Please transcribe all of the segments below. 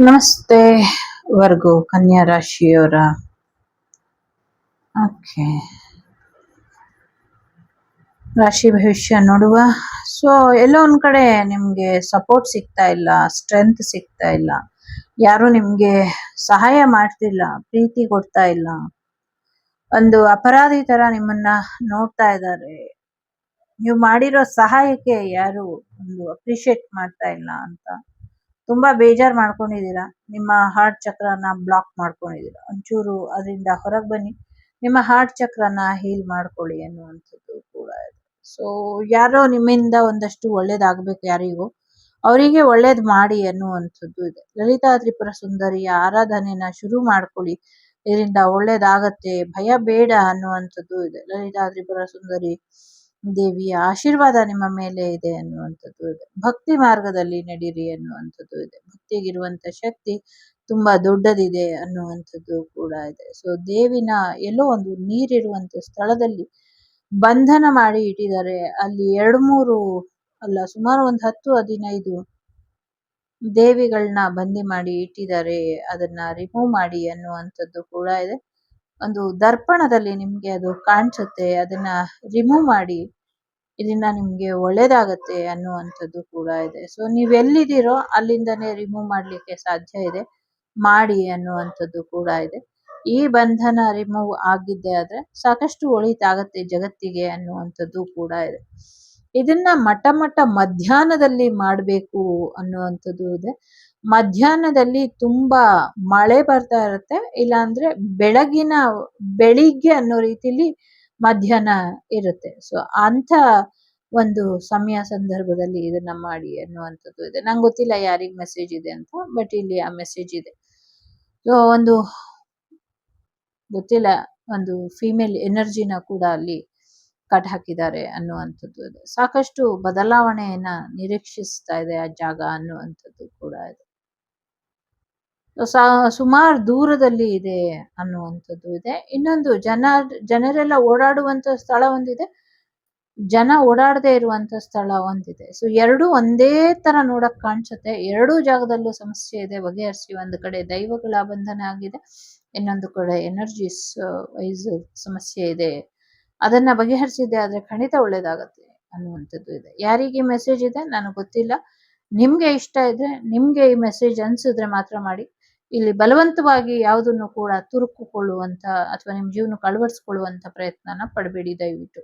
ನಮಸ್ತೆ ವರ್ಗು ಕನ್ಯಾ ರಾಶಿಯವರ. ಓಕೆ, ರಾಶಿ ಭವಿಷ್ಯ ನೋಡುವ. ಸೊ ಎಲ್ಲೋ ಒಂದ್ ಕಡೆ ನಿಮ್ಗೆ ಸಪೋರ್ಟ್ ಸಿಗ್ತಾ ಇಲ್ಲ, ಸ್ಟ್ರೆಂತ್ ಸಿಗ್ತಾ ಇಲ್ಲ, ಯಾರು ನಿಮ್ಗೆ ಸಹಾಯ ಮಾಡ್ತಿಲ್ಲ, ಪ್ರೀತಿ ಕೊಡ್ತಾ ಇಲ್ಲ, ಒಂದು ಅಪರಾಧಿ ತರ ನಿಮ್ಮನ್ನ ನೋಡ್ತಾ ಇದ್ದಾರೆ. ನೀವು ಮಾಡಿರೋ ಸಹಾಯಕ್ಕೆ ಯಾರು ಒಂದು ಅಪ್ರಿಶಿಯೇಟ್ ಮಾಡ್ತಾ ಇಲ್ಲ ಅಂತ ತುಂಬಾ ಬೇಜಾರ್ ಮಾಡ್ಕೊಂಡಿದ್ದೀರಾ. ನಿಮ್ಮ ಹಾರ್ಟ್ ಚಕ್ರನ ಬ್ಲಾಕ್ ಮಾಡ್ಕೊಂಡಿದ್ದೀರಾ. ಒಂಚೂರು ಅದರಿಂದ ಹೊರಗೆ ಬನ್ನಿ, ನಿಮ್ಮ ಹಾರ್ಟ್ ಚಕ್ರನ ಹೀಲ್ ಮಾಡ್ಕೊಳ್ಳಿ ಅನ್ನುವಂಥದ್ದು ಕೂಡ ಇದೆ. ಸೊ ಯಾರೋ ನಿಮ್ಮಿಂದ ಒಂದಷ್ಟು ಒಳ್ಳೇದಾಗ್ಬೇಕು, ಯಾರಿಗೂ ಅವರಿಗೆ ಒಳ್ಳೇದ್ ಮಾಡಿ ಅನ್ನುವಂಥದ್ದು ಇದೆ. ಲಲಿತಾ ತ್ರಿಪುರ ಸುಂದರಿಯ ಆರಾಧನೆನ ಶುರು ಮಾಡ್ಕೊಳ್ಳಿ, ಇದರಿಂದ ಒಳ್ಳೇದಾಗತ್ತೆ, ಭಯ ಬೇಡ ಅನ್ನುವಂಥದ್ದು ಇದೆ. ಲಲಿತಾ ತ್ರಿಪುರ ಸುಂದರಿ ದೇವಿಯ ಆಶೀರ್ವಾದ ನಿಮ್ಮ ಮೇಲೆ ಇದೆ ಅನ್ನುವಂಥದ್ದು ಇದೆ. ಭಕ್ತಿ ಮಾರ್ಗದಲ್ಲಿ ನಡೀರಿ ಅನ್ನುವಂಥದ್ದು ಇದೆ. ಭಕ್ತಿಗಿರುವಂತ ಶಕ್ತಿ ತುಂಬಾ ದೊಡ್ಡದಿದೆ ಅನ್ನುವಂಥದ್ದು ಕೂಡ ಇದೆ. ಸೊ ದೇವಿನ ಎಲ್ಲೋ ಒಂದು ನೀರಿರುವಂತ ಸ್ಥಳದಲ್ಲಿ ಬಂಧನ ಮಾಡಿ ಇಟ್ಟಿದ್ದಾರೆ. ಅಲ್ಲಿ 2-3 ಅಲ್ಲ, ಸುಮಾರು ಒಂದು 10-15 ದೇವಿಗಳನ್ನ ಬಂದಿ ಮಾಡಿ ಇಟ್ಟಿದ್ದಾರೆ. ಅದನ್ನ ರಿಮೂವ್ ಮಾಡಿ ಅನ್ನುವಂಥದ್ದು ಕೂಡ ಇದೆ. ಒಂದು ದರ್ಪಣದಲ್ಲಿ ನಿಮ್ಗೆ ಅದು ಕಾಣಿಸುತ್ತೆ, ಅದನ್ನ ರಿಮೂವ್ ಮಾಡಿ, ಇದರಿಂದ ನಿಮ್ಗೆ ಒಳ್ಳೇದಾಗತ್ತೆ ಅನ್ನುವಂಥದ್ದು ಕೂಡ ಇದೆ. ಸೊ ನೀವೆಲ್ಲಿದ್ದೀರೋ ಅಲ್ಲಿಂದನೇ ರಿಮೂವ್ ಮಾಡ್ಲಿಕ್ಕೆ ಸಾಧ್ಯ ಇದೆ, ಮಾಡಿ ಅನ್ನುವಂಥದ್ದು ಕೂಡ ಇದೆ. ಈ ಬಂಧನ ರಿಮೂವ್ ಆಗಿದ್ದೆ ಆದ್ರೆ ಸಾಕಷ್ಟು ಒಳಿತಾಗತ್ತೆ ಜಗತ್ತಿಗೆ ಅನ್ನುವಂಥದ್ದು ಕೂಡ ಇದೆ. ಇದನ್ನ ಮಠ ಮಧ್ಯಾಹ್ನದಲ್ಲಿ ಮಾಡಬೇಕು ಅನ್ನುವಂಥದ್ದು ಇದೆ. ಮಧ್ಯಾಹ್ನದಲ್ಲಿ ತುಂಬಾ ಮಳೆ ಬರ್ತಾ ಇರುತ್ತೆ, ಇಲ್ಲಾಂದ್ರೆ ಬೆಳಿಗ್ಗೆ ಅನ್ನೋ ರೀತಿಲಿ ಮಧ್ಯಾಹ್ನ ಇರುತ್ತೆ. ಸೊ ಅಂತ ಒಂದು ಸಮಯ ಸಂದರ್ಭದಲ್ಲಿ ಇದನ್ನ ಮಾಡಿ ಅನ್ನುವಂಥದ್ದು ಇದೆ. ನಂಗೆ ಗೊತ್ತಿಲ್ಲ ಯಾರಿಗ್ ಮೆಸೇಜ್ ಇದೆ ಅಂತ, ಬಟ್ ಇಲ್ಲಿ ಆ ಮೆಸೇಜ್ ಇದೆ. ಸೊ ಒಂದು ಗೊತ್ತಿಲ್ಲ, ಒಂದು ಫೀಮೇಲ್ ಎನರ್ಜಿನ ಕೂಡ ಅಲ್ಲಿ ಕಟ್ ಹಾಕಿದ್ದಾರೆ ಅನ್ನುವಂಥದ್ದು ಇದೆ. ಸಾಕಷ್ಟು ಬದಲಾವಣೆಯನ್ನ ನಿರೀಕ್ಷಿಸ್ತಾ ಇದೆ ಆ ಜಾಗ ಅನ್ನುವಂಥದ್ದು ಕೂಡ ಇದೆ. ಸುಮಾರು ದೂರದಲ್ಲಿ ಇದೆ ಅನ್ನುವಂಥದ್ದು ಇದೆ. ಇನ್ನೊಂದು ಜನರೆಲ್ಲ ಓಡಾಡುವಂತ ಸ್ಥಳ ಒಂದಿದೆ, ಜನ ಓಡಾಡದೆ ಇರುವಂತ ಸ್ಥಳ ಒಂದಿದೆ. ಸೊ ಎರಡೂ ಒಂದೇ ತರ ನೋಡಕ್ ಕಾಣಿಸುತ್ತೆ. ಎರಡೂ ಜಾಗದಲ್ಲೂ ಸಮಸ್ಯೆ ಇದೆ, ಬಗೆಹರಿಸಿ. ಒಂದು ಕಡೆ ದೈವಗಳ ಬಂಧನ ಆಗಿದೆ, ಇನ್ನೊಂದು ಕಡೆ ಎನರ್ಜೀಸ್ ವೈಸ್ ಸಮಸ್ಯೆ ಇದೆ. ಅದನ್ನ ಬಗೆಹರಿಸಿದ್ದೆ ಆದ್ರೆ ಖಂಡಿತ ಒಳ್ಳೇದಾಗತ್ತೆ ಅನ್ನುವಂಥದ್ದು ಇದೆ. ಯಾರಿಗೆ ಮೆಸೇಜ್ ಇದೆ ನನಗೆ ಗೊತ್ತಿಲ್ಲ. ನಿಮ್ಗೆ ಇಷ್ಟ ಇದ್ರೆ, ನಿಮ್ಗೆ ಈ ಮೆಸೇಜ್ ಅನ್ಸಿದ್ರೆ ಮಾತ್ರ ಮಾಡಿ. ಇಲ್ಲಿ ಬಲವಂತವಾಗಿ ಯಾವುದನ್ನು ಕೂಡ ತುರುಕುಕೊಳ್ಳುವಂತ ಅಥವಾ ನಿಮ್ ಜೀವನಕ್ಕೆ ಅಳವಡಿಸ್ಕೊಳ್ಳುವಂತ ಪ್ರಯತ್ನನ ಪಡಬೇಡಿ ದಯವಿಟ್ಟು.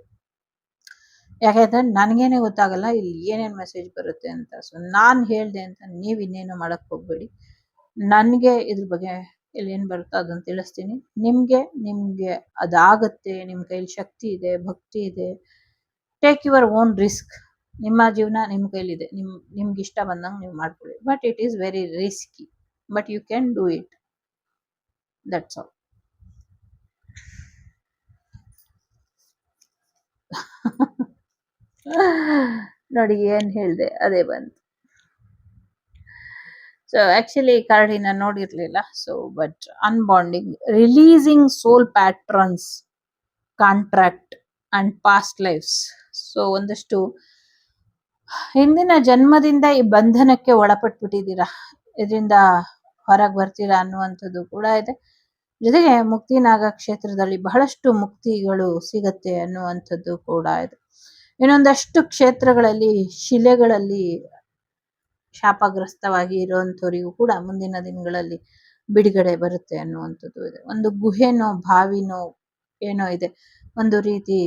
ಯಾಕಂದ್ರೆ ನನ್ಗೇನೆ ಗೊತ್ತಾಗಲ್ಲ ಇಲ್ಲಿ ಏನೇನ್ ಮೆಸೇಜ್ ಬರುತ್ತೆ ಅಂತ. ಸೊ ನಾನ್ ಹೇಳ್ದೆ ಅಂತ ನೀವ್ ಇನ್ನೇನು ಮಾಡಕ್ ಹೋಗ್ಬೇಡಿ. ನನ್ಗೆ ಇದ್ರ ಬಗ್ಗೆ ಇಲ್ಲಿ ಏನ್ ಬರುತ್ತೋ ಅದನ್ನ ತಿಳಿಸ್ತೀನಿ. ನಿಮ್ಗೆ ಅದಾಗತ್ತೆ, ನಿಮ್ ಕೈಲಿ ಶಕ್ತಿ ಇದೆ, ಭಕ್ತಿ ಇದೆ, ಟೇಕ್ ಯುವರ್ ಓನ್ ರಿಸ್ಕ್. ನಿಮ್ಮ ಜೀವನ ನಿಮ್ ಕೈಲಿದೆ, ನಿಮ್ಗೆ ಇಷ್ಟ ಬಂದಂಗೆ ನೀವು ಮಾಡ್ಕೊಳ್ಳಿ. But it is very risky, but you can do it, that's all. ನೋಡಿ ಏನ್ ಹೇಳ್ದೆ ಅದೇ ಬಂತು. ಸೊ ಆಕ್ಚುಲಿ ಕಾರ್ಡಿನ ನೋಡಿರ್ಲಿಲ್ಲ. So but unbonding, releasing soul patterns, contract and past lifes. So ಒಂದಷ್ಟು ಹಿಂದಿನ ಜನ್ಮದಿಂದ ಈ ಬಂಧನಕ್ಕೆ ಒಳಪಟ್ಬಿಟ್ಟಿದ್ದೀರಾ, ಇದರಿಂದ ಹೊರಗೆ ಬರ್ತೀರಾ ಅನ್ನುವಂಥದ್ದು ಕೂಡ ಇದೆ. ಜೊತೆಗೆ ಮುಕ್ತಿನಾಗ ಕ್ಷೇತ್ರದಲ್ಲಿ ಬಹಳಷ್ಟು ಮುಕ್ತಿಗಳು ಸಿಗತ್ತೆ ಅನ್ನುವಂಥದ್ದು ಕೂಡ ಇದೆ. ಇನ್ನೊಂದಷ್ಟು ಕ್ಷೇತ್ರಗಳಲ್ಲಿ ಶಿಲೆಗಳಲ್ಲಿ ಶಾಪಗ್ರಸ್ತವಾಗಿ ಇರುವಂಥವರಿಗೂ ಕೂಡ ಮುಂದಿನ ದಿನಗಳಲ್ಲಿ ಬಿಡುಗಡೆ ಬರುತ್ತೆ ಅನ್ನುವಂಥದ್ದು ಇದೆ. ಒಂದು ಗುಹೆನೋ ಬಾವಿನೋ ಏನೋ ಇದೆ, ಒಂದು ರೀತಿ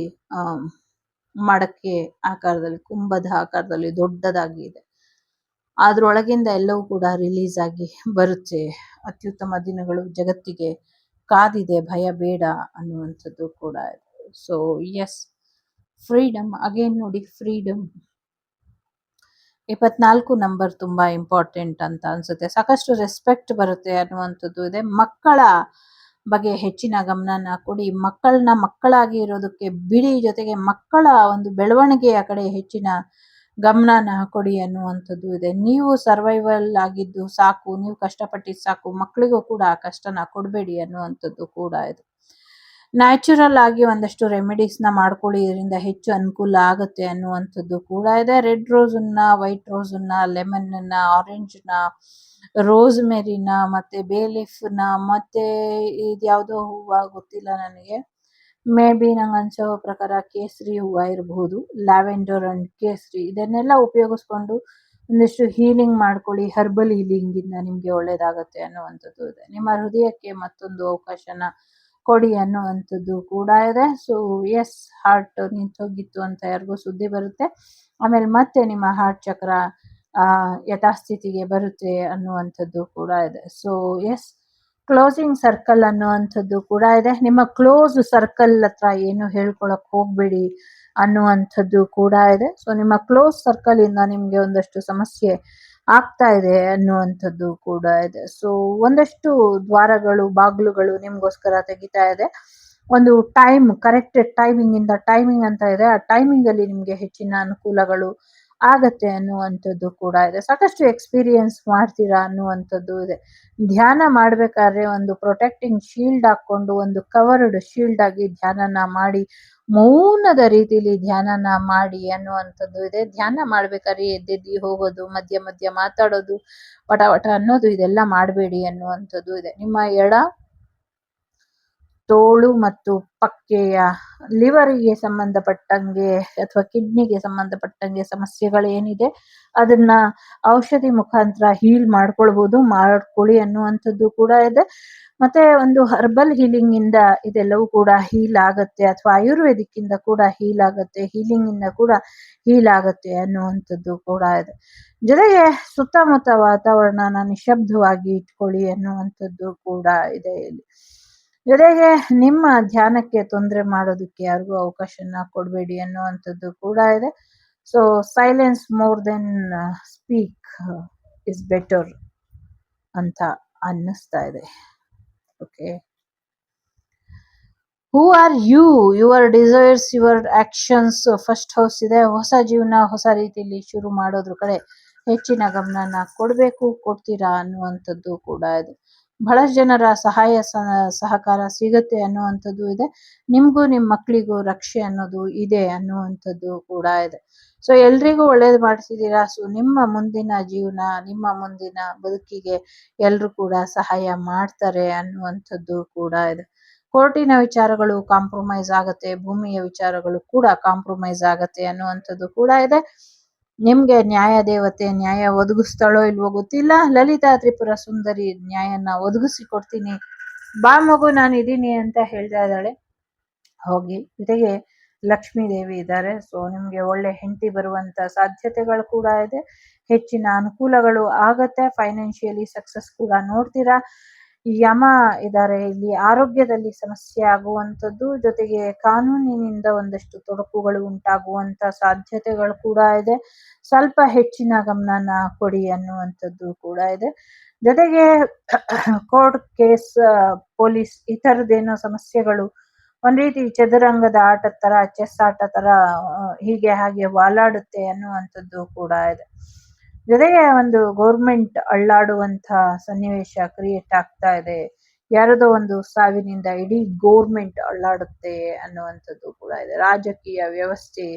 ಮಡಕೆ ಆಕಾರದಲ್ಲಿ, ಕುಂಭದ ಆಕಾರದಲ್ಲಿ ದೊಡ್ಡದಾಗಿ ಇದೆ. ಅದ್ರೊಳಗಿಂದ ಎಲ್ಲವೂ ಕೂಡ ರಿಲೀಸ್ ಆಗಿ ಬರುತ್ತೆ. ಅತ್ಯುತ್ತಮ ದಿನಗಳು ಜಗತ್ತಿಗೆ ಕಾದಿದೆ, ಭಯ ಬೇಡ ಅನ್ನುವಂಥದ್ದು ಕೂಡ ಇದೆ. ಸೊ ಎಸ್, ಫ್ರೀಡಮ್ ಅಗೇನ್ ನೋಡಿ, ಫ್ರೀಡಮ್ 24 ನಂಬರ್ ತುಂಬಾ ಇಂಪಾರ್ಟೆಂಟ್ ಅಂತ ಅನ್ಸುತ್ತೆ. ಸಾಕಷ್ಟು ರೆಸ್ಪೆಕ್ಟ್ ಬರುತ್ತೆ ಅನ್ನುವಂಥದ್ದು ಇದೆ. ಮಕ್ಕಳ ಬಗ್ಗೆ ಹೆಚ್ಚಿನ ಗಮನನ ಕೊಡಿ, ಮಕ್ಕಳನ್ನ ಮಕ್ಕಳಾಗಿ ಇರೋದಕ್ಕೆ ಬಿಡಿ, ಜೊತೆಗೆ ಮಕ್ಕಳ ಒಂದು ಬೆಳವಣಿಗೆಯ ಕಡೆ ಹೆಚ್ಚಿನ ಗಮನನ ಕೊಡಿ ಅನ್ನುವಂಥದ್ದು ಇದೆ. ನೀವು ಸರ್ವೈವಲ್ ಆಗಿದ್ದು ಸಾಕು, ನೀವು ಕಷ್ಟಪಟ್ಟಿದ್ದು ಸಾಕು, ಮಕ್ಕಳಿಗೂ ಕೂಡ ಆ ಕಷ್ಟನ ಕೊಡಬೇಡಿ ಅನ್ನುವಂಥದ್ದು ಕೂಡ ಇದೆ. ನ್ಯಾಚುರಲ್ ಆಗಿ ಒಂದಷ್ಟು ರೆಮಿಡೀಸ್ನ ಮಾಡ್ಕೊಳ್ಳಿ, ಇದರಿಂದ ಹೆಚ್ಚು ಅನುಕೂಲ ಆಗುತ್ತೆ ಅನ್ನುವಂಥದ್ದು ಕೂಡ ಇದೆ. ರೆಡ್ ರೋಸನ್ನ, ವೈಟ್ ರೋಸನ್ನ, ಲೆಮನ್ನ, ಆರೆಂಜ್ನ, ರೋಸ್ ಮೆರಿನ, ಮತ್ತೆ ಬೇ ಲೀಫ್ನ, ಮತ್ತೆ ಇದ್ಯಾವುದೋ ಹೂವು ಗೊತ್ತಿಲ್ಲ ನನಗೆ, ಮೇ ಬಿ ನಂಗೆ ಅನ್ಸೋ ಪ್ರಕಾರ ಕೇಸರಿ ಹೂವು ಇರಬಹುದು, ಲ್ಯಾವೆಂಡರ್ ಅಂಡ್ ಕೇಸರಿ, ಇದನ್ನೆಲ್ಲ ಉಪಯೋಗಿಸ್ಕೊಂಡು ಒಂದಿಷ್ಟು ಹೀಲಿಂಗ್ ಮಾಡ್ಕೊಳ್ಳಿ. ಹರ್ಬಲ್ ಹೀಲಿಂಗ್ ಇಂದ ನಿಮ್ಗೆ ಒಳ್ಳೇದಾಗತ್ತೆ ಅನ್ನುವಂಥದ್ದು ಇದೆ. ನಿಮ್ಮ ಹೃದಯಕ್ಕೆ ಮತ್ತೊಂದು ಅವಕಾಶನ ಕೊಡಿ ಅನ್ನುವಂಥದ್ದು ಕೂಡ ಇದೆ. ಸೊ ಎಸ್, ಹಾರ್ಟ್ ನಿಂತೋಗಿತ್ತು ಅಂತ ಯಾರಿಗೂ ಸುದ್ದಿ ಬರುತ್ತೆ, ಆಮೇಲೆ ಮತ್ತೆ ನಿಮ್ಮ ಹಾರ್ಟ್ ಚಕ್ರ ಯಥಾಸ್ಥಿತಿಗೆ ಬರುತ್ತೆ ಅನ್ನುವಂಥದ್ದು ಕೂಡ ಇದೆ. ಸೊ ಎಸ್, ಕ್ಲೋಸಿಂಗ್ ಸರ್ಕಲ್ ಅನ್ನುವಂಥದ್ದು ಕೂಡ ಇದೆ. ನಿಮ್ಮ ಕ್ಲೋಸ್ ಸರ್ಕಲ್ ಹತ್ರ ಏನು ಹೇಳ್ಕೊಳಕ್ ಹೋಗ್ಬೇಡಿ ಅನ್ನುವಂಥದ್ದು ಕೂಡ ಇದೆ. ಸೊ ನಿಮ್ಮ ಕ್ಲೋಸ್ ಸರ್ಕಲ್ ಇಂದ ನಿಮ್ಗೆ ಒಂದಷ್ಟು ಸಮಸ್ಯೆ ಆಗ್ತಾ ಇದೆ ಅನ್ನುವಂಥದ್ದು ಕೂಡ ಇದೆ. ಸೊ ಒಂದಷ್ಟು ದ್ವಾರಗಳು, ಬಾಗಿಲುಗಳು ನಿಮ್ಗೋಸ್ಕರ ತೆಗಿತಾ ಇದೆ. ಒಂದು ಟೈಮ್, ಕರೆಕ್ಟ್ ಟೈಮಿಂಗ್ ಇಂದ ಟೈಮಿಂಗ್ ಅಂತ ಇದೆ, ಆ ಟೈಮಿಂಗ್ ಅಲ್ಲಿ ನಿಮ್ಗೆ ಹೆಚ್ಚಿನ ಅನುಕೂಲಗಳು ಆಗತ್ತೆ ಅನ್ನುವಂಥದ್ದು ಕೂಡ ಇದೆ. ಸಾಕಷ್ಟು ಎಕ್ಸ್ಪೀರಿಯನ್ಸ್ ಮಾಡ್ತೀರಾ ಅನ್ನುವಂಥದ್ದು ಇದೆ. ಧ್ಯಾನ ಮಾಡ್ಬೇಕಾದ್ರೆ ಒಂದು ಪ್ರೊಟೆಕ್ಟಿಂಗ್ ಶೀಲ್ಡ್ ಹಾಕೊಂಡು, ಒಂದು ಕವರ್ಡ್ ಶೀಲ್ಡ್ ಆಗಿ ಧ್ಯಾನನ ಮಾಡಿ, ಮೌನದ ರೀತಿಲಿ ಧ್ಯಾನನ ಮಾಡಿ ಅನ್ನುವಂಥದ್ದು ಇದೆ. ಧ್ಯಾನ ಮಾಡ್ಬೇಕಾದ್ರೆ ಎದ್ದೆದ್ದಿ ಹೋಗೋದು, ಮಧ್ಯ ಮಧ್ಯ ಮಾತಾಡೋದು, ವಟ ವಟ ಅನ್ನೋದು, ಇದೆಲ್ಲ ಮಾಡಬೇಡಿ ಅನ್ನುವಂಥದ್ದು ಇದೆ. ನಿಮ್ಮ ಎಡ ತೋಳು ಮತ್ತು ಪಕ್ಕೆಯ ಲಿವರಿಗೆ ಸಂಬಂಧಪಟ್ಟಂಗೆ ಅಥವಾ ಕಿಡ್ನಿಗೆ ಸಂಬಂಧಪಟ್ಟಂಗೆ ಸಮಸ್ಯೆಗಳೇನಿದೆ ಅದನ್ನ ಔಷಧಿ ಮುಖಾಂತರ ಹೀಲ್ ಮಾಡ್ಕೊಳ್ಳಿ ಅನ್ನುವಂಥದ್ದು ಕೂಡ ಇದೆ. ಮತ್ತೆ ಒಂದು ಹರ್ಬಲ್ ಹೀಲಿಂಗ್ ಇಂದ ಇದೆಲ್ಲವೂ ಕೂಡ ಹೀಲ್ ಆಗತ್ತೆ, ಅಥವಾ ಆಯುರ್ವೇದಿಕ್ ಇಂದ ಕೂಡ ಹೀಲ್ ಆಗತ್ತೆ, ಹೀಲಿಂಗ್ ಇಂದ ಕೂಡ ಹೀಲ್ ಆಗತ್ತೆ ಅನ್ನುವಂಥದ್ದು ಕೂಡ ಇದೆ. ಜೊತೆಗೆ ಸುತ್ತಮುತ್ತ ವಾತಾವರಣನ ನಿಶಬ್ದವಾಗಿ ಇಟ್ಕೊಳ್ಳಿ ಅನ್ನುವಂಥದ್ದು ಕೂಡ ಇದೆ ಇಲ್ಲಿ. ಜೊತೆಗೆ ನಿಮ್ಮ ಧ್ಯಾನಕ್ಕೆ ತೊಂದರೆ ಮಾಡೋದಕ್ಕೆ ಯಾರಿಗೂ ಅವಕಾಶನ ಕೊಡಬೇಡಿ ಅನ್ನುವಂಥದ್ದು ಕೂಡ ಇದೆ. So silence more than speak is better ಅಂತ ಅನ್ನಿಸ್ತಾ ಇದೆ. Okay, who are you, your desires, your actions. First house ಇದೆ. ಹೊಸ ಜೀವನ ಹೊಸ ರೀತಿಯಲ್ಲಿ ಶುರು ಮಾಡೋದ್ರ ಕಡೆ ಹೆಚ್ಚಿನ ಗಮನನ ಕೊಡ್ತೀರಾ ಅನ್ನುವಂಥದ್ದು ಕೂಡ ಇದೆ. ಬಹಳಷ್ಟು ಜನರ ಸಹಾಯ ಸಹಕಾರ ಸಿಗುತ್ತೆ ಅನ್ನುವಂಥದ್ದು ಇದೆ. ನಿಮ್ಗೂ ನಿಮ್ಮ ಮಕ್ಕಳಿಗೂ ರಕ್ಷೆ ಅನ್ನೋದು ಇದೆ ಅನ್ನುವಂಥದ್ದು ಕೂಡ ಇದೆ. ಸೊ ಎಲ್ರಿಗೂ ಒಳ್ಳೇದು ಮಾಡ್ತಿದ್ದೀರಾ. ಸೊ ನಿಮ್ಮ ಮುಂದಿನ ಜೀವನ, ನಿಮ್ಮ ಮುಂದಿನ ಬದುಕಿಗೆ ಎಲ್ರು ಕೂಡ ಸಹಾಯ ಮಾಡ್ತಾರೆ ಅನ್ನುವಂಥದ್ದು ಕೂಡ ಇದೆ. ಕೋರ್ಟಿನ ವಿಚಾರಗಳು ಕಾಂಪ್ರಮೈಸ್ ಆಗತ್ತೆ, ಭೂಮಿಯ ವಿಚಾರಗಳು ಕೂಡ ಕಾಂಪ್ರಮೈಸ್ ಆಗತ್ತೆ ಅನ್ನುವಂಥದ್ದು ಕೂಡ ಇದೆ. ನಿಮ್ಗೆ ನ್ಯಾಯ ದೇವತೆ ನ್ಯಾಯ ಒದಗಿಸ್ತಾಳೋ ಇಲ್ವೋ ಗೊತ್ತಿಲ್ಲ. ಲಲಿತಾ ತ್ರಿಪುರ ಸುಂದರಿ ನ್ಯಾಯನ ಒದಗಿಸಿ ಕೊಡ್ತೀನಿ, ಬಾ ಮಗು ನಾನು ಇದೀನಿ ಅಂತ ಹೇಳ್ತಾ ಇದ್ದಾಳೆ. ಹೋಗಿ. ಜೊತೆಗೆ ಲಕ್ಷ್ಮೀ ದೇವಿ ಇದ್ದಾರೆ. ಸೊ ನಿಮ್ಗೆ ಒಳ್ಳೆ ಹೆಂಡತಿ ಬರುವಂತ ಸಾಧ್ಯತೆಗಳು ಕೂಡ ಇದೆ. ಹೆಚ್ಚಿನ ಅನುಕೂಲಗಳು ಆಗತ್ತೆ. ಫೈನಾನ್ಷಿಯಲಿ ಸಕ್ಸಸ್ ಕೂಡ ನೋಡ್ತೀರಾ. ಯಮ ಇದ್ದಾರೆ ಇಲ್ಲಿ. ಆರೋಗ್ಯದಲ್ಲಿ ಸಮಸ್ಯೆ ಆಗುವಂಥದ್ದು, ಜೊತೆಗೆ ಕಾನೂನಿನಿಂದ ಒಂದಷ್ಟು ತೊಡಕುಗಳು ಉಂಟಾಗುವಂತ ಸಾಧ್ಯತೆಗಳು ಕೂಡ ಇದೆ. ಸ್ವಲ್ಪ ಹೆಚ್ಚಿನ ಗಮನನ ಕೊಡಿ ಅನ್ನುವಂಥದ್ದು ಕೂಡ ಇದೆ. ಜೊತೆಗೆ ಕೋರ್ಟ್ ಕೇಸ್, ಪೊಲೀಸ್ ಈ ಥರದ್ದೇನೋ ಸಮಸ್ಯೆಗಳು ಒಂದ್ ರೀತಿ ಚದುರಂಗದ ಆಟದ ತರ, ಚೆಸ್ ಆಟ ತರ ಹೀಗೆ ಹಾಗೆ ವಾಲಾಡುತ್ತೆ ಅನ್ನುವಂಥದ್ದು ಕೂಡ ಇದೆ. ಜೊತೆಗೆ ಒಂದು ಗೌರ್ಮೆಂಟ್ ಅಳ್ಳಾಡುವಂತ ಸನ್ನಿವೇಶ ಕ್ರಿಯೇಟ್ ಆಗ್ತಾ ಇದೆ. ಯಾರದೋ ಒಂದು ಸಾವಿನಿಂದ ಇಡೀ ಗೌರ್ಮೆಂಟ್ ಅಳ್ಳಾಡುತ್ತೆ ಅನ್ನುವಂಥದ್ದು ಕೂಡ ಇದೆ. ರಾಜಕೀಯ ವ್ಯವಸ್ಥೆ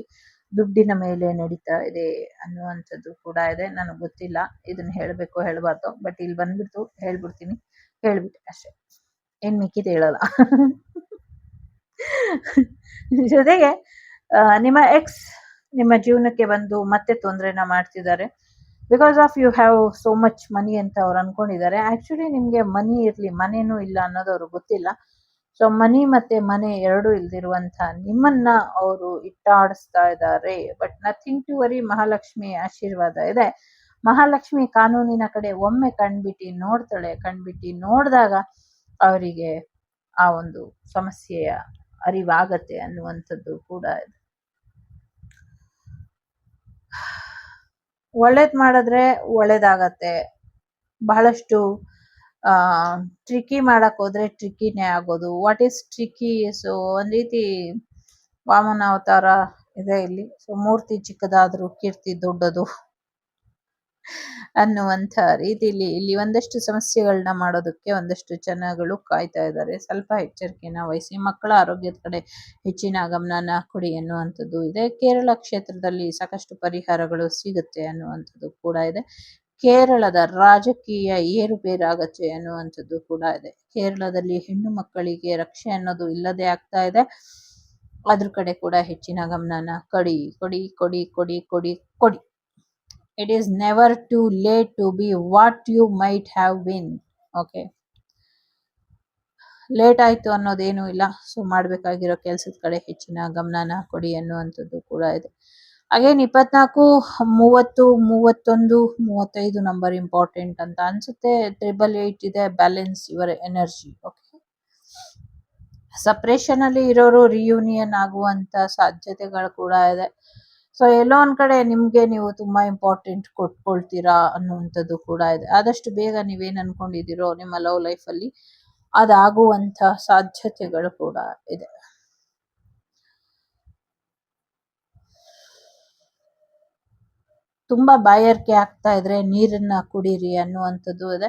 ದುಡ್ಡಿನ ಮೇಲೆ ನಡೀತಾ ಇದೆ ಅನ್ನುವಂಥದ್ದು ಕೂಡ ಇದೆ. ನನಗೆ ಗೊತ್ತಿಲ್ಲ ಇದನ್ನ ಹೇಳ್ಬೇಕು ಹೇಳ್ಬಾರ್ದು, ಬಟ್ ಇಲ್ಲಿ ಬಂದ್ಬಿಟ್ಟು ಹೇಳ್ಬಿಡ್ತೀನಿ, ಹೇಳ್ಬಿಟ್ಟೆ ಅಷ್ಟೇ, ಏನ್ ಮಿಕ್ಕಿದ ಹೇಳಲ್ಲ. ಜೊತೆಗೆ ನಿಮ್ಮ ಎಕ್ಸ್ ನಿಮ್ಮ ಜೀವನಕ್ಕೆ ಬಂದು ಮತ್ತೆ ತೊಂದರೆನ ಮಾಡ್ತಿದ್ದಾರೆ. Because of you have so much money ಅಂತ ಅವ್ರು ಅನ್ಕೊಂಡಿದ್ದಾರೆ. ಆಕ್ಚುಲಿ ನಿಮ್ಗೆ ಮನಿ ಇರ್ಲಿ, ಮನೇನೂ ಇಲ್ಲ ಅನ್ನೋದು ಅವ್ರಿಗೆ ಗೊತ್ತಿಲ್ಲ. ಸೊ ಮನಿ ಮತ್ತೆ ಮನೆ ಎರಡೂ ಇಲ್ದಿರುವಂತ ನಿಮ್ಮನ್ನ ಅವರು ಇಟ್ಟಾಡಿಸ್ತಾ ಇದ್ದಾರೆ. But nothing to worry, Mahalakshmi ಆಶೀರ್ವಾದ ಇದೆ. ಮಹಾಲಕ್ಷ್ಮಿ ಕಾನೂನಿನ ಕಡೆ ಒಮ್ಮೆ ಕಣ್ಬಿಟ್ಟು ನೋಡ್ತಾಳೆ. ಕಣ್ಬಿಟ್ಟು ನೋಡಿದಾಗ ಅವರಿಗೆ ಆ ಒಂದು ಸಮಸ್ಯೆಯ ಅರಿವಾಗತ್ತೆ ಅನ್ನುವಂಥದ್ದು ಕೂಡ ಇದೆ. ಒಳ್ಳೇದ್ ಮಾಡಿದ್ರೆ ಒಳ್ಳೇದಾಗತ್ತೆ. ಬಹಳಷ್ಟು ಟ್ರಿಕಿ ಮಾಡಕ್ ಹೋದ್ರೆ ಟ್ರಿಕಿನೇ ಆಗೋದು. What is tricky? ಸೊ ಒಂದ್ ರೀತಿ ವಾಮನ ಅವತಾರ ಇದೆ ಇಲ್ಲಿ. ಸೊ ಮೂರ್ತಿ ಚಿಕ್ಕದಾದ್ರೂ ಕೀರ್ತಿ ದೊಡ್ಡದು. ಅನ್ನುವಂಥ ರೀತಿಲಿ ಇಲ್ಲಿ ಒಂದಷ್ಟು ಸಮಸ್ಯೆಗಳನ್ನ ಮಾಡೋದಕ್ಕೆ ಒಂದಷ್ಟು ಜನಗಳು ಕಾಯ್ತಾ ಇದ್ದಾರೆ. ಸ್ವಲ್ಪ ಎಚ್ಚರಿಕೆನ ವಹಿಸಿ ಮಕ್ಕಳ ಆರೋಗ್ಯದ ಕಡೆ ಹೆಚ್ಚಿನ ಗಮನನ ಕೊಡಿ ಅನ್ನುವಂಥದ್ದು ಇದೆ. ಕೇರಳ ಕ್ಷೇತ್ರದಲ್ಲಿ ಸಾಕಷ್ಟು ಪರಿಹಾರಗಳು ಸಿಗುತ್ತೆ ಅನ್ನುವಂಥದ್ದು ಕೂಡ ಇದೆ. ಕೇರಳದ ರಾಜಕೀಯ ಏರುಪೇರಾಗತ್ತೆ ಅನ್ನುವಂಥದ್ದು ಕೂಡ ಇದೆ. ಕೇರಳದಲ್ಲಿ ಹೆಣ್ಣು ಮಕ್ಕಳಿಗೆ ರಕ್ಷೆ ಅನ್ನೋದು ಇಲ್ಲದೆ ಆಗ್ತಾ ಇದೆ. ಅದ್ರ ಕಡೆ ಕೂಡ ಹೆಚ್ಚಿನ ಗಮನನ ಕೊಡಿ ಕೊಡಿ ಕೊಡಿ ಕೊಡಿ ಕೊಡಿ ಕೊಡಿ. It is never too late to be what you might have been. Okay, late ಆಯ್ತು ಅನ್ನೋದೇನು ಇಲ್ಲ. ಸೊ ಮಾಡಬೇಕಾಗಿರೋ ಕೆಲಸದ ಕಡೆ ಹೆಚ್ಚಿನ ಗಮನನ ಕೊಡಿ ಅನ್ನುವಂಥದ್ದು ಕೂಡ ಇದೆ. ಅಗೇನ್ 24, 30, 31, 35 ನಂಬರ್ ಇಂಪಾರ್ಟೆಂಟ್ ಅಂತ ಅನ್ಸುತ್ತೆ. 888 ಇದೆ. Balance your energy. Okay, separation ಅಲ್ಲಿ ಇರೋರು ರಿಯೂನಿಯನ್ ಆಗುವಂತ ಸಾಧ್ಯತೆಗಳು ಕೂಡ ಇದೆ. ಸೊ ಎಲ್ಲೋ ಒಂದ್ ಕಡೆ ನಿಮ್ಗೆ ನೀವು ತುಂಬಾ ಇಂಪಾರ್ಟೆಂಟ್ ಕೊಟ್ಕೊಳ್ತೀರಾ ಅನ್ನುವಂಥದ್ದು ಕೂಡ ಇದೆ. ಆದಷ್ಟು ಬೇಗ ನೀವೇನ್ ಅನ್ಕೊಂಡಿದ್ದೀರೋ ನಿಮ್ಮ ಲವ್ ಲೈಫ್ ಅಲ್ಲಿ ಅದಾಗುವಂತ ಸಾಧ್ಯತೆಗಳು ಕೂಡ ಇದೆ. ತುಂಬಾ ಬಾಯಾರಿಕೆ ಆಗ್ತಾ ಇದ್ರೆ ನೀರನ್ನ ಕುಡೀರಿ ಅನ್ನುವಂಥದ್ದು ಇದೆ.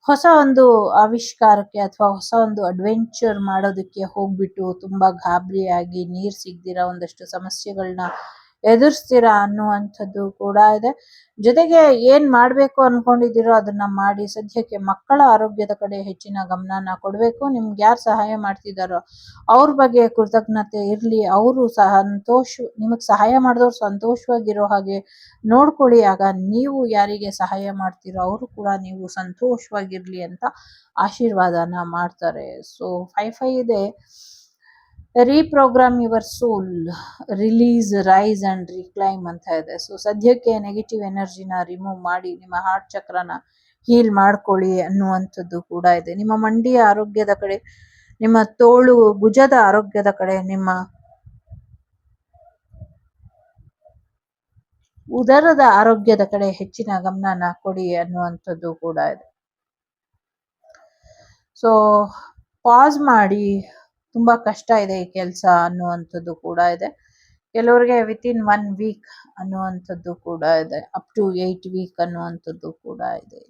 ಹೊಸ ಒಂದು ಆವಿಷ್ಕಾರಕ್ಕೆ ಅಥವಾ ಹೊಸ ಒಂದು ಅಡ್ವೆಂಚರ್ ಮಾಡೋದಕ್ಕೆ ಹೋಗ್ಬಿಟ್ಟು ತುಂಬಾ ಗಾಬರಿಯಾಗಿ ನೀರ್ ಸಿಗ್ದಿರಾ ಒಂದಷ್ಟು ಸಮಸ್ಯೆಗಳನ್ನ ಎದುರಿಸ್ತೀರಾ ಅನ್ನುವಂಥದ್ದು ಕೂಡ ಇದೆ. ಜೊತೆಗೆ ಏನ್ ಮಾಡ್ಬೇಕು ಅನ್ಕೊಂಡಿದ್ದೀರೋ ಅದನ್ನ ಮಾಡಿ. ಸದ್ಯಕ್ಕೆ ಮಕ್ಕಳ ಆರೋಗ್ಯದ ಕಡೆ ಹೆಚ್ಚಿನ ಗಮನನ ಕೊಡ್ಬೇಕು. ನಿಮ್ಗೆ ಯಾರು ಸಹಾಯ ಮಾಡ್ತಿದಾರೋ ಅವ್ರ ಬಗ್ಗೆ ಕೃತಜ್ಞತೆ ಇರ್ಲಿ. ಅವರು ನಿಮಗ್ ಸಹಾಯ ಮಾಡಿದವ್ರು ಸಂತೋಷವಾಗಿರೋ ಹಾಗೆ ನೋಡ್ಕೊಳ್ಳಿ. ಆಗ ನೀವು ಯಾರಿಗೆ ಸಹಾಯ ಮಾಡ್ತೀರೋ ಅವರು ಕೂಡ ನೀವು ಸಂತೋಷವಾಗಿರ್ಲಿ ಅಂತ ಆಶೀರ್ವಾದನ ಮಾಡ್ತಾರೆ. ಸೊ 5 ಇದೆ. Reprogram your soul, release, rise and reclaim ಅಂತ ಇದೆ. ಸೊ ಸದ್ಯಕ್ಕೆ ನೆಗೆಟಿವ್ ಎನರ್ಜಿನ ರಿಮೂವ್ ಮಾಡಿ ನಿಮ್ಮ ಹಾರ್ಟ್ ಚಕ್ರನ ಹೀಲ್ ಮಾಡ್ಕೊಳ್ಳಿ ಅನ್ನುವಂಥದ್ದು ಕೂಡ ಇದೆ. ನಿಮ್ಮ ಮಂಡಿಯ ಆರೋಗ್ಯದ ಕಡೆ, ನಿಮ್ಮ ತೋಳು ಭುಜದ ಆರೋಗ್ಯದ ಕಡೆ, ನಿಮ್ಮ ಉದರದ ಆರೋಗ್ಯದ ಕಡೆ ಹೆಚ್ಚಿನ ಗಮನನ ಕೊಡಿ ಅನ್ನುವಂಥದ್ದು ಕೂಡ ಇದೆ. ಸೊ ಪಾಸ್ ಮಾಡಿ. ತುಂಬಾ ಕಷ್ಟ ಇದೆ ಈ ಕೆಲಸ ಅನ್ನುವಂಥದ್ದು ಕೂಡ ಇದೆ. ಕೆಲವರಿಗೆ ವಿತಿನ್ 1 ವೀಕ್ ಅನ್ನುವಂಥದ್ದು ಕೂಡ ಇದೆ. ಅಪ್ ಟು 8 ವೀಕ್ ಅನ್ನುವಂಥದ್ದು ಕೂಡ ಇದೆ.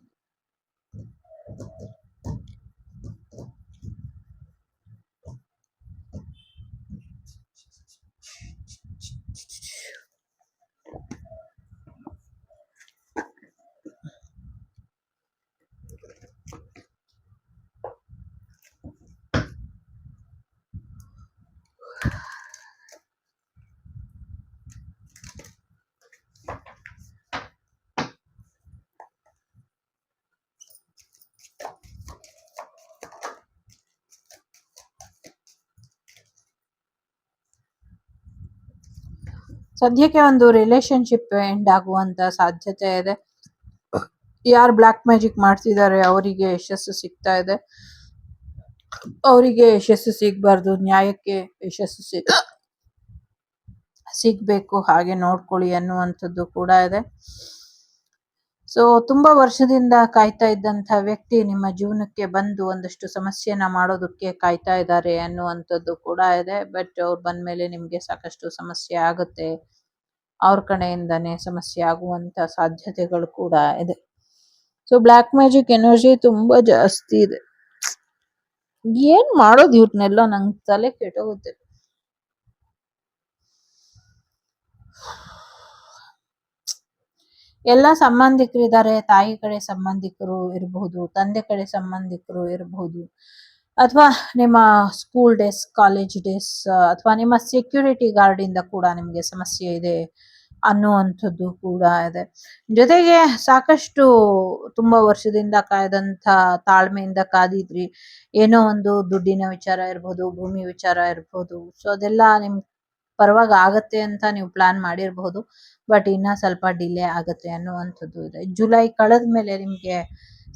ಸದ್ಯಕ್ಕೆ ಒಂದು ರಿಲೇಶನ್ಶಿಪ್ ಎಂಡ್ ಆಗುವಂತ ಸಾಧ್ಯತೆ ಇದೆ. ಯಾರು ಬ್ಲ್ಯಾಕ್ ಮ್ಯಾಜಿಕ್ ಮಾಡ್ತಿದ್ದಾರೆ ಅವರಿಗೆ ಯಶಸ್ಸು ಸಿಗ್ತಾ ಇದೆ. ಅವರಿಗೆ ಯಶಸ್ಸು ಸಿಗ್ಬಾರ್ದು, ನ್ಯಾಯಕ್ಕೆ ಯಶಸ್ಸು ಸಿಗ್ಬೇಕು, ಹಾಗೆ ನೋಡ್ಕೊಳ್ಳಿ ಅನ್ನುವಂಥದ್ದು ಕೂಡ ಇದೆ. ಸೊ ತುಂಬಾ ವರ್ಷದಿಂದ ಕಾಯ್ತಾ ಇದ್ದಂಥ ವ್ಯಕ್ತಿ ನಿಮ್ಮ ಜೀವನಕ್ಕೆ ಬಂದು ಒಂದಷ್ಟು ಸಮಸ್ಯೆನ ಮಾಡೋದಕ್ಕೆ ಕಾಯ್ತಾ ಇದ್ದಾರೆ ಅನ್ನುವಂಥದ್ದು ಕೂಡ ಇದೆ. ಬಟ್ ಅವ್ರು ಬಂದ್ಮೇಲೆ ನಿಮ್ಗೆ ಸಾಕಷ್ಟು ಸಮಸ್ಯೆ ಆಗುತ್ತೆ. ಅವ್ರ ಕಡೆಯಿಂದಾನೇ ಸಮಸ್ಯೆ ಆಗುವಂತ ಸಾಧ್ಯತೆಗಳು ಕೂಡ ಇದೆ. ಸೊ ಬ್ಲ್ಯಾಕ್ ಮ್ಯಾಜಿಕ್ ಎನರ್ಜಿ ತುಂಬಾ ಜಾಸ್ತಿ ಇದೆ. ಏನ್ ಮಾಡೋದು ಇವ್ರನ್ನೆಲ್ಲ, ನಂಗೆ ತಲೆ ಕೆಟ್ಟೋಗುತ್ತೆ. ಎಲ್ಲ ಸಂಬಂಧಿಕರು ಇದ್ದಾರೆ. ತಾಯಿ ಕಡೆ ಸಂಬಂಧಿಕರು ಇರಬಹುದು, ತಂದೆ ಕಡೆ ಸಂಬಂಧಿಕರು ಇರಬಹುದು, ಅಥವಾ ನಿಮ್ಮ ಸ್ಕೂಲ್ ಡೇಸ್, ಕಾಲೇಜ್ ಡೇಸ್, ಅಥವಾ ನಿಮ್ಮ ಸೆಕ್ಯೂರಿಟಿ ಗಾರ್ಡ್ ಇಂದ ಕೂಡ ನಿಮ್ಗೆ ಸಮಸ್ಯೆ ಇದೆ ಅನ್ನುವಂಥದ್ದು ಕೂಡ ಇದೆ. ಜೊತೆಗೆ ಸಾಕಷ್ಟು ತುಂಬಾ ವರ್ಷದಿಂದ ಕಾಯ್ದಂತ ತಾಳ್ಮೆಯಿಂದ ಕಾದಿದ್ರಿ. ಏನೋ ಒಂದು ದುಡ್ಡಿನ ವಿಚಾರ ಇರ್ಬೋದು, ಭೂಮಿ ವಿಚಾರ ಇರ್ಬೋದು. ಸೊ ಅದೆಲ್ಲ ನಿಮ್ ಪರವಾಗಿ ಆಗತ್ತೆ ಅಂತ ನೀವು ಪ್ಲಾನ್ ಮಾಡಿರಬಹುದು. ಬಟ್ ಇನ್ನ ಸ್ವಲ್ಪ ಡಿಲೇ ಆಗತ್ತೆ ಅನ್ನುವಂಥದ್ದು ಇದೆ. ಜುಲೈ ಕಳೆದ ಮೇಲೆ ನಿಮ್ಗೆ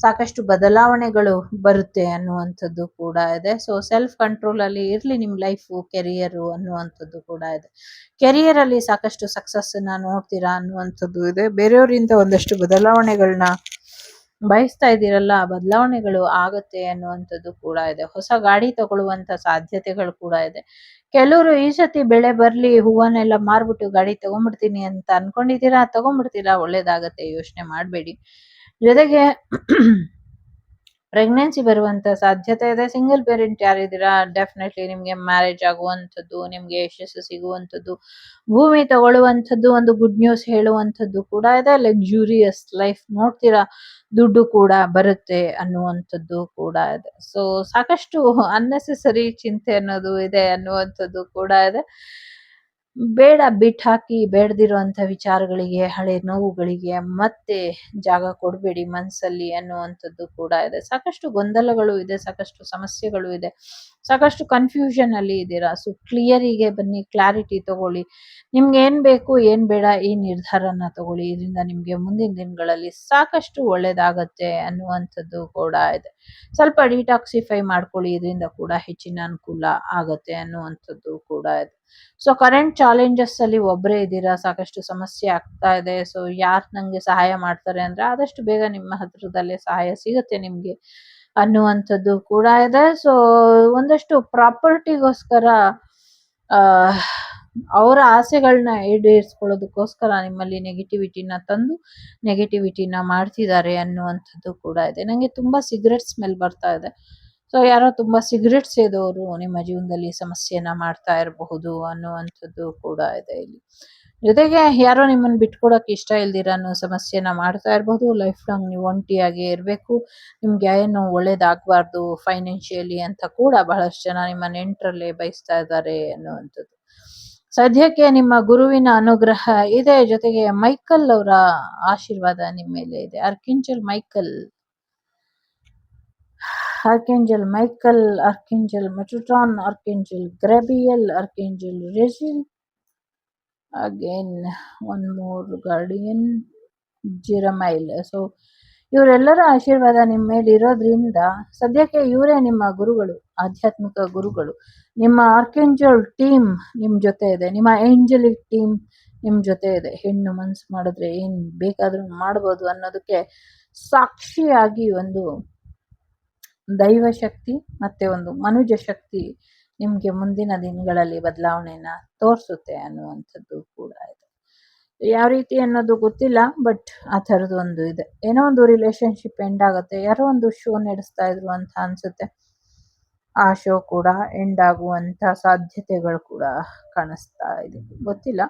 ಸಾಕಷ್ಟು ಬದಲಾವಣೆಗಳು ಬರುತ್ತೆ ಅನ್ನುವಂಥದ್ದು ಕೂಡ ಇದೆ. ಸೊ ಸೆಲ್ಫ್ ಕಂಟ್ರೋಲ್ ಅಲ್ಲಿ ಇರ್ಲಿ ನಿಮ್ ಲೈಫ್, ಕೆರಿಯರ್ ಅನ್ನುವಂಥದ್ದು ಕೂಡ ಇದೆ. ಕೆರಿಯರ್ ಅಲ್ಲಿ ಸಾಕಷ್ಟು ಸಕ್ಸಸ್ ನ ನೋಡ್ತೀರಾ ಅನ್ನುವಂಥದ್ದು ಇದೆ. ಬೇರೆಯವರಿಂದ ಒಂದಷ್ಟು ಬದಲಾವಣೆಗಳನ್ನ ಬಯಸ್ತಾ ಇದ್ದೀರಲ್ಲ ಬದಲಾವಣೆಗಳು ಆಗತ್ತೆ ಅನ್ನುವಂಥದ್ದು ಕೂಡ ಇದೆ. ಹೊಸ ಗಾಡಿ ತಗೊಳ್ಳುವಂತ ಸಾಧ್ಯತೆಗಳು ಕೂಡ ಇದೆ. ಕೆಲವರು ಈ ಸತಿ ಬೆಳೆ ಬರ್ಲಿ ಹೂವನ್ನೆಲ್ಲ ಮಾರ್ಬಿಟ್ಟು ಗಾಡಿ ತಗೊಂಡ್ಬಿಡ್ತೀನಿ ಅಂತ ಅನ್ಕೊಂಡಿದ್ದೀರಾ, ತಗೊಂಡ್ಬಿಡ್ತೀರಾ, ಒಳ್ಳೇದಾಗತ್ತೆ, ಯೋಚನೆ ಮಾಡಬೇಡಿ. ಜೊತೆಗೆ ಪ್ರೆಗ್ನೆನ್ಸಿ ಬರುವಂತ ಸಾಧ್ಯತೆ ಇದೆ. ಸಿಂಗಲ್ ಪೇರೆಂಟ್ ಯಾರಿದ್ದೀರಾ ಡೆಫಿನೆಟ್ಲಿ ನಿಮ್ಗೆ ಮ್ಯಾರೇಜ್ ಆಗುವಂಥದ್ದು, ನಿಮ್ಗೆ ಯಶಸ್ಸು ಸಿಗುವಂಥದ್ದು, ಭೂಮಿ ತಗೊಳ್ಳುವಂಥದ್ದು, ಒಂದು ಗುಡ್ ನ್ಯೂಸ್ ಹೇಳುವಂಥದ್ದು ಕೂಡ ಇದೆ. ಲಕ್ಸುರಿಯಸ್ ಲೈಫ್ ನೋಡ್ತೀರಾ, ದುಡ್ಡು ಕೂಡ ಬರುತ್ತೆ ಅನ್ನುವಂಥದ್ದು ಕೂಡ ಇದೆ. ಸೊ ಸಾಕಷ್ಟು ಅನ್ನೆಸೆಸರಿ ಚಿಂತೆ ಅನ್ನೋದು ಇದೆ ಅನ್ನುವಂಥದ್ದು ಕೂಡ ಇದೆ. ಬೇಡ ಬಿಟ್ಟಾಕಿ, ಬೇಡದಿರುವಂತ ವಿಚಾರಗಳಿಗೆ, ಹಳೆ ನೋವುಗಳಿಗೆ ಮತ್ತೆ ಜಾಗ ಕೊಡಬೇಡಿ ಮನಸ್ಸಲ್ಲಿ ಅನ್ನುವಂಥದ್ದು ಕೂಡ ಇದೆ. ಸಾಕಷ್ಟು ಗೊಂದಲಗಳು ಇದೆ, ಸಾಕಷ್ಟು ಸಮಸ್ಯೆಗಳು ಇದೆ, ಸಾಕಷ್ಟು ಕನ್ಫ್ಯೂಷನ್ ಅಲ್ಲಿ ಇದ್ದೀರಾ. ಸೊ ಕ್ಲಿಯರಿಗೆ ಬನ್ನಿ, ಕ್ಲಾರಿಟಿ ತಗೊಳ್ಳಿ. ನಿಮ್ಗೆ ಏನ್ ಬೇಕು ಏನ್ ಬೇಡ ಈ ನಿರ್ಧಾರನ ತಗೊಳ್ಳಿ. ಇದರಿಂದ ನಿಮ್ಗೆ ಮುಂದಿನ ದಿನಗಳಲ್ಲಿ ಸಾಕಷ್ಟು ಒಳ್ಳೇದಾಗತ್ತೆ ಅನ್ನುವಂಥದ್ದು ಕೂಡ ಇದೆ. ಸ್ವಲ್ಪ ಡಿಟಾಕ್ಸಿಫೈ ಮಾಡ್ಕೊಳ್ಳಿ, ಇದರಿಂದ ಕೂಡ ಹೆಚ್ಚಿನ ಅನುಕೂಲ ಆಗತ್ತೆ ಅನ್ನುವಂಥದ್ದು ಕೂಡ ಇದೆ. ಸೊ ಕರೆಂಟ್ ಚಾಲೆಂಜಸ್ ಅಲ್ಲಿ ಒಬ್ಬರೇ ಇದ್ದೀರಾ, ಸಾಕಷ್ಟು ಸಮಸ್ಯೆ ಆಗ್ತಾ ಇದೆ. ಸೊ ಯಾರು ನಂಗೆ ಸಹಾಯ ಮಾಡ್ತಾರೆ ಅಂದ್ರೆ ಆದಷ್ಟು ಬೇಗ ನಿಮ್ಮ ಹತ್ರದಲ್ಲೇ ಸಹಾಯ ಸಿಗುತ್ತೆ ನಿಮ್ಗೆ ಅನ್ನುವಂಥದ್ದು ಕೂಡ ಇದೆ. ಸೊ ಒಂದಷ್ಟು ಪ್ರಾಪರ್ಟಿಗೋಸ್ಕರ ಆ ಅವರ ಆಸೆಗಳನ್ನ ಈಡೇರಿಸ್ಕೊಳ್ಳೋದಕ್ಕೋಸ್ಕರ ನಿಮ್ಮಲ್ಲಿ ನೆಗೆಟಿವಿಟಿನ ತಂದು ನೆಗೆಟಿವಿಟಿನ ಮಾಡ್ತಿದ್ದಾರೆ ಅನ್ನುವಂಥದ್ದು ಕೂಡ ಇದೆ. ನಂಗೆ ತುಂಬಾ ಸಿಗರೆಟ್ ಸ್ಮೆಲ್ ಬರ್ತಾ ಇದೆ. ಸೊ ಯಾರೋ ತುಂಬಾ ಸಿಗರೆಟ್ ಸೇದೋರು ನಿಮ್ಮ ಜೀವನದಲ್ಲಿ ಸಮಸ್ಯೆನ ಮಾಡ್ತಾ ಇರಬಹುದು ಅನ್ನುವಂಥದ್ದು ಕೂಡ ಇದೆ ಇಲ್ಲಿ. ಜೊತೆಗೆ ಯಾರೋ ನಿಮ್ಮನ್ನ ಬಿಟ್ಕೊಡಕ್ ಇಷ್ಟ ಇಲ್ದಿರ ಅನ್ನೋ ಸಮಸ್ಯೆನ ಮಾಡ್ತಾ ಇರಬಹುದು. ಲೈಫ್ ಲಾಂಗ್ ನೀವು ಒಂಟಿಯಾಗಿ ಇರಬೇಕು, ನಿಮ್ಗೆ ಏನು ಒಳ್ಳೇದಾಗಬಾರ್ದು ಫೈನಾನ್ಷಿಯಲಿ ಅಂತ ಕೂಡ ಬಹಳಷ್ಟು ಜನ ನಿಮ್ಮ ನೆಂಟರಲ್ಲೇ ಬಯಸ್ತಾ ಇದ್ದಾರೆ ಅನ್ನುವಂಥದ್ದು. ಸದ್ಯಕ್ಕೆ ನಿಮ್ಮ ಗುರುವಿನ ಅನುಗ್ರಹ ಇದೆ, ಜೊತೆಗೆ ಮೈಕಲ್ ಅವರ ಆಶೀರ್ವಾದ ನಿಮ್ಮ ಮೇಲೆ ಇದೆ. Archangel Michael, archangel Michael, archangel Metatron, archangel Gabriel, archangel Raziel, again one more guardian Jeremiel. So ಇವರೆಲ್ಲರ ಆಶೀರ್ವಾದ ನಿಮ್ಮ ಮೇಲೆ ಇರೋದ್ರಿಂದ ಸದ್ಯಕ್ಕೆ ಇವರೇ ನಿಮ್ಮ ಗುರುಗಳು, ಆಧ್ಯಾತ್ಮಿಕ ಗುರುಗಳು. ನಿಮ್ಮ ಆರ್ಕಿಂಜಲ್ ಟೀಮ್ ನಿಮ್ ಜೊತೆ ಇದೆ, ನಿಮ್ಮ ಏಂಜಲಿಕ್ ಟೀಮ್ ನಿಮ್ ಜೊತೆ ಇದೆ. ಹೆಣ್ಣು ಮನ್ಸು ಮಾಡಿದ್ರೆ ಏನ್ ಬೇಕಾದ್ರೂ ಮಾಡ್ಬೋದು ಅನ್ನೋದಕ್ಕೆ ಸಾಕ್ಷಿಯಾಗಿ ಒಂದು ದೈವ ಶಕ್ತಿ ಮತ್ತೆ ಒಂದು ಮನುಜ ಶಕ್ತಿ ನಿಮ್ಗೆ ಮುಂದಿನ ದಿನಗಳಲ್ಲಿ ಬದಲಾವಣೆನ ತೋರಿಸುತ್ತೆ ಅನ್ನುವಂಥದ್ದು ಕೂಡ ಇದೆ. ಯಾವ ರೀತಿ ಅನ್ನೋದು ಗೊತ್ತಿಲ್ಲ, ಬಟ್ ಆ ಥರದ್ದು ಒಂದು ಇದೆ. ಏನೋ ಒಂದು ರಿಲೇಶನ್ಶಿಪ್ ಎಂಡ್ ಆಗುತ್ತೆ. ಯಾರೋ ಒಂದು ಶೋ ನಡೆಸ್ತಾ ಇದ್ರು ಅಂತ ಅನ್ಸುತ್ತೆ, ಆ ಶೋ ಕೂಡ ಎಂಡ್ ಆಗುವಂತ ಸಾಧ್ಯತೆಗಳು ಕೂಡ ಕಾಣಿಸ್ತಾ ಇದೆ. ಗೊತ್ತಿಲ್ಲ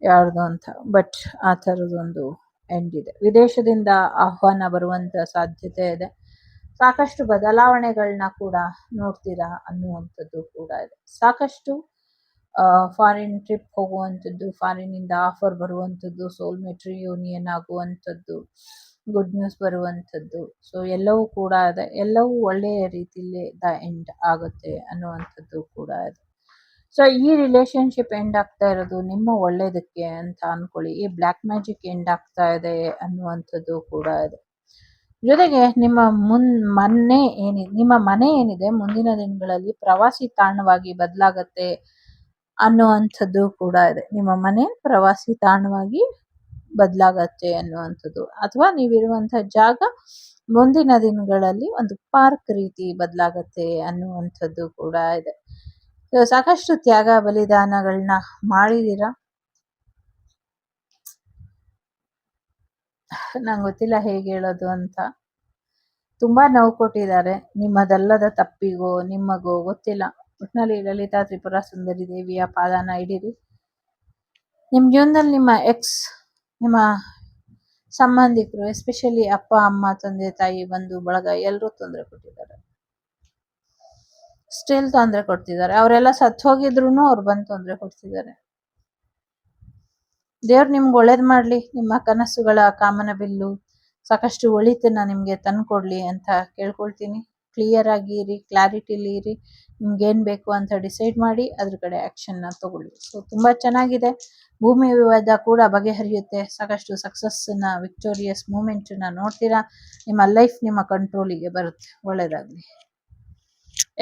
ಯಾರ್ದು ಅಂತ, ಬಟ್ ಆ ಥರದೊಂದು ಎಂಡ್ ಇದೆ. ವಿದೇಶದಿಂದ ಆಹ್ವಾನ ಬರುವಂತ ಸಾಧ್ಯತೆ ಇದೆ. ಸಾಕಷ್ಟು ಬದಲಾವಣೆಗಳನ್ನ ಕೂಡ ನೋಡ್ತೀರಾ ಅನ್ನುವಂಥದ್ದು ಕೂಡ ಇದೆ. ಸಾಕಷ್ಟು ಫಾರಿನ್ ಟ್ರಿಪ್ ಹೋಗುವಂಥದ್ದು, ಫಾರಿನಿಂದ ಆಫರ್ ಬರುವಂಥದ್ದು, ಸೋಲ್ಮೇಟ್ ರಿಯೂನಿಯನ್ ಆಗುವಂಥದ್ದು, ಗುಡ್ ನ್ಯೂಸ್ ಬರುವಂಥದ್ದು. ಸೊ ಎಲ್ಲವೂ ಕೂಡ ಇದೆ. ಎಲ್ಲವೂ ಒಳ್ಳೆಯ ರೀತಿಯಲ್ಲಿ ದ ಎಂಡ್ ಆಗುತ್ತೆ ಅನ್ನುವಂಥದ್ದು ಕೂಡ ಇದೆ. ಸೊ ಈ ರಿಲೇಶನ್ಶಿಪ್ ಎಂಡ್ ಆಗ್ತಾ ಇರೋದು ನಿಮ್ಮ ಒಳ್ಳೇದಕ್ಕೆ ಅಂತ ಅನ್ಕೊಳ್ಳಿ. ಈ ಬ್ಲ್ಯಾಕ್ ಮ್ಯಾಜಿಕ್ ಎಂಡ್ ಆಗ್ತಾ ಇದೆ ಅನ್ನುವಂಥದ್ದು ಕೂಡ ಇದೆ. ಜೊತೆಗೆ ನಿಮ್ಮ ನಿಮ್ಮ ಮನೆ ಏನಿದೆ ಮುಂದಿನ ದಿನಗಳಲ್ಲಿ ಪ್ರವಾಸಿ ತಾಣವಾಗಿ ಬದಲಾಗತ್ತೆ ಅನ್ನುವಂಥದ್ದು ಕೂಡ ಇದೆ. ನಿಮ್ಮ ಮನೆ ಪ್ರವಾಸಿ ತಾಣವಾಗಿ ಬದಲಾಗತ್ತೆ ಅನ್ನುವಂಥದ್ದು, ಅಥವಾ ನೀವಿರುವಂತಹ ಜಾಗ ಮುಂದಿನ ದಿನಗಳಲ್ಲಿ ಒಂದು ಪಾರ್ಕ್ ರೀತಿ ಬದಲಾಗತ್ತೆ ಅನ್ನುವಂಥದ್ದು ಕೂಡ ಇದೆ. ಸಾಕಷ್ಟು ತ್ಯಾಗ ಬಲಿದಾನಗಳನ್ನ ಮಾಡಿದೀರಾ. ನಂಗೆ ಗೊತ್ತಿಲ್ಲ ಹೇಗೆ ಹೇಳೋದು ಅಂತ. ತುಂಬಾ ನೋವು ಕೊಟ್ಟಿದ್ದಾರೆ, ನಿಮ್ಮದಲ್ಲದ ತಪ್ಪಿಗೋ ನಿಮಗೋ ಗೊತ್ತಿಲ್ಲ. ಒಟ್ಟಿನಲ್ಲಿ ಲಲಿತಾ ತ್ರಿಪುರ ಸುಂದರಿ ದೇವಿಯ ಪಾದನ ಹಿಡೀರಿ. ನಿಮ್ಮ ಜೀವನದಲ್ಲಿ ನಿಮ್ಮ ಎಕ್ಸ್, ನಿಮ್ಮ ಸಂಬಂಧಿಕರು, ಎಸ್ಪೆಷಲಿ ಅಪ್ಪ ಅಮ್ಮ ತಂದೆ ತಾಯಿ ಬಂಧು ಬಳಗ ಎಲ್ಲರೂ ತೊಂದರೆ ಕೊಟ್ಟಿದ್ದಾರೆ, ಸ್ಟಿಲ್ ತೊಂದರೆ ಕೊಡ್ತಿದ್ದಾರೆ. ಅವರೆಲ್ಲ ಸತ್ತು ಹೋಗಿದ್ರು ಅವ್ರು ಬಂದು ತೊಂದರೆ ಕೊಡ್ತಿದ್ದಾರೆ. ದೇವ್ರು ನಿಮ್ಗೆ ಒಳ್ಳೇದ್ ಮಾಡ್ಲಿ, ನಿಮ್ಮ ಕನಸುಗಳ ಕಾಮನ ಬಿಲ್ಲು ಸಾಕಷ್ಟು ಒಳಿತನ್ನ ನಿಮ್ಗೆ ತಂದ್ಕೊಡ್ಲಿ ಅಂತ ಕೇಳ್ಕೊಳ್ತೀನಿ. ಕ್ಲಿಯರ್ ಆಗಿ ಇರಿ, ಕ್ಲಾರಿಟಿಲಿ ಇರಿ, ನಿಮ್ಗೆ ಏನ್ ಬೇಕು ಅಂತ ಡಿಸೈಡ್ ಮಾಡಿ ಅದ್ರ ಕಡೆ ಆಕ್ಷನ್ನ ತಗೊಳ್ಳಿ. ಸೊ ತುಂಬಾ ಚೆನ್ನಾಗಿದೆ. ಭೂಮಿ ವಿವಾದ ಕೂಡ ಬಗೆಹರಿಯುತ್ತೆ. ಸಾಕಷ್ಟು ಸಕ್ಸಸ್ನ, ವಿಕ್ಟೋರಿಯಸ್ ಮೂಮೆಂಟ್ನ ನೋಡ್ತೀರಾ. ನಿಮ್ಮ ಲೈಫ್ ನಿಮ್ಮ ಕಂಟ್ರೋಲಿಗೆ ಬರುತ್ತೆ. ಒಳ್ಳೇದಾಗ್ಲಿ.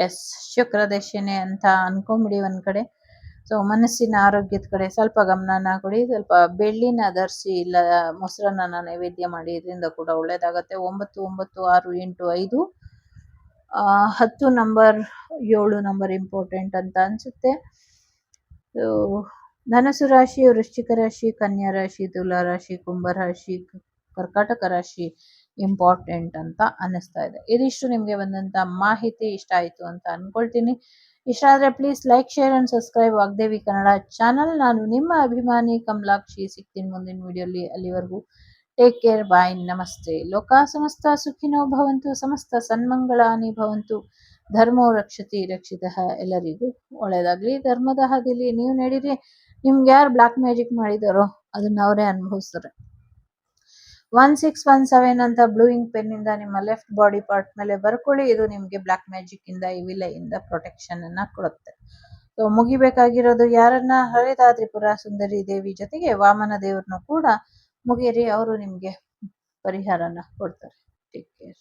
ಎಸ್, ಶುಕ್ರ ದಶೆನೆ ಅಂತ ಅನ್ಕೊಂಬಿಡಿ ಒಂದ್ ಕಡೆ. ಸೊ ಮನಸ್ಸಿನ ಆರೋಗ್ಯದ ಕಡೆ ಸ್ವಲ್ಪ ಗಮನನ ಕೊಡಿ. ಸ್ವಲ್ಪ ಬೆಳ್ಳಿನ ಧರಿಸಿ, ಇಲ್ಲ ಮೊಸರನ್ನ ನೈವೇದ್ಯ ಮಾಡಿ, ಇದರಿಂದ ಕೂಡ ಒಳ್ಳೇದಾಗತ್ತೆ. 9, 9, 6, 8, 5, 10 ನಂಬರ್, 7 ನಂಬರ್ ಇಂಪಾರ್ಟೆಂಟ್ ಅಂತ ಅನ್ಸುತ್ತೆ. ಸೊ ಧನಸು ರಾಶಿ, ವೃಶ್ಚಿಕ ರಾಶಿ, ಕನ್ಯಾ ರಾಶಿ, ತುಲಾ ರಾಶಿ, ಕುಂಭ ರಾಶಿ, ಕರ್ಕಾಟಕ ರಾಶಿ ಇಂಪಾರ್ಟೆಂಟ್ ಅಂತ ಅನ್ನಿಸ್ತಾ ಇದೆ. ಇದಿಷ್ಟು ನಿಮಗೆ ಬಂದಂತ ಮಾಹಿತಿ ಇಷ್ಟ ಆಯ್ತು ಅಂತ ಅನ್ಕೊಳ್ತೀನಿ. ಇಷ್ಟ ಆದ್ರೆ please like, share and subscribe Vagdevi Kannada channel. ನಾನು ನಿಮ್ಮ ಅಭಿಮಾನಿ ಕಮಲಾಕ್ಷಿ. ಸಿಗ್ತೀನಿ ಮುಂದಿನ ವಿಡಿಯೋಲಿ. ಅಲ್ಲಿವರೆಗೂ ಟೇಕ್ ಕೇರ್, ಬಾಯ್, ನಮಸ್ತೆ. ಲೋಕ ಸಮಸ್ತ ಸುಖಿನೋ ಭವಂತು, ಸಮಸ್ತ ಸನ್ಮಂಗಳಾನಿ ಭವಂತು, ಧರ್ಮೋ ರಕ್ಷತಿ ರಕ್ಷಿತಃ. ಎಲ್ಲರಿಗೂ ಒಳ್ಳೇದಾಗ್ಲಿ. ಧರ್ಮದ ಹಾದಿಲಿ ನೀವು ನಡೀರಿ. ನಿಮ್ಗೆ ಯಾರು ಬ್ಲಾಕ್ ಮ್ಯಾಜಿಕ್ ಮಾಡಿದಾರೋ ಅದನ್ನ ಅವರೇ ಅನುಭವಿಸ್ತಾರೆ. 1617 ಅಂತ ಬ್ಲೂ ಇಂಕ್ ಪೆನ್ ಇಂದ ನಿಮ್ಮ ಲೆಫ್ಟ್ ಬಾಡಿ ಪಾರ್ಟ್ ಮೇಲೆ ಬರ್ಕೊಳ್ಳಿ. ಇದು ನಿಮ್ಗೆ ಬ್ಲಾಕ್ ಮ್ಯಾಜಿಕ್ ಇಂದ, ಇವಿಲೈಯಿಂದ ಪ್ರೊಟೆಕ್ಷನ್ ಅನ್ನ ಕೊಡುತ್ತೆ. ಸೊ ಮುಗಿಬೇಕಾಗಿರೋದು ಯಾರನ್ನ? ಹರಿತಾ ತ್ರಿಪುರ ಸುಂದರಿ ದೇವಿ ಜೊತೆಗೆ ವಾಮನ ದೇವ್ರನ್ನು ಕೂಡ ಮುಗಿರಿ. ಅವರು ನಿಮ್ಗೆ ಪರಿಹಾರನ ಕೊಡ್ತಾರೆ. Take care.